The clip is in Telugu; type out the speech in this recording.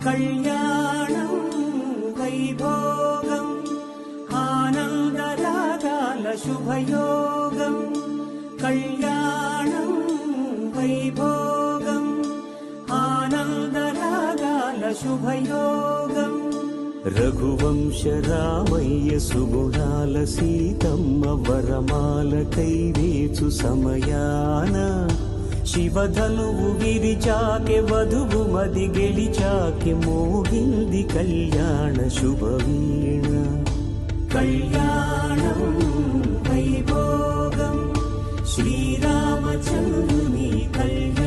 కళ్యాణం వైభోగం ఆనందరాగాల శుభయోగం కళ్యాణం వైభోగం ఆనందరాగాల శుభయోగం రఘువంశ రామయ్య సుగుణాల సీతమ్మ వరమాల కైవేచు సమయాన శివధనువు విరిచాకె వధువు మది గెలిచాకె మోగింది కళ్యాణ శుభవీణ కళ్యాణం వైభోగం శ్రీరామచంద్రుని కళ్యాణం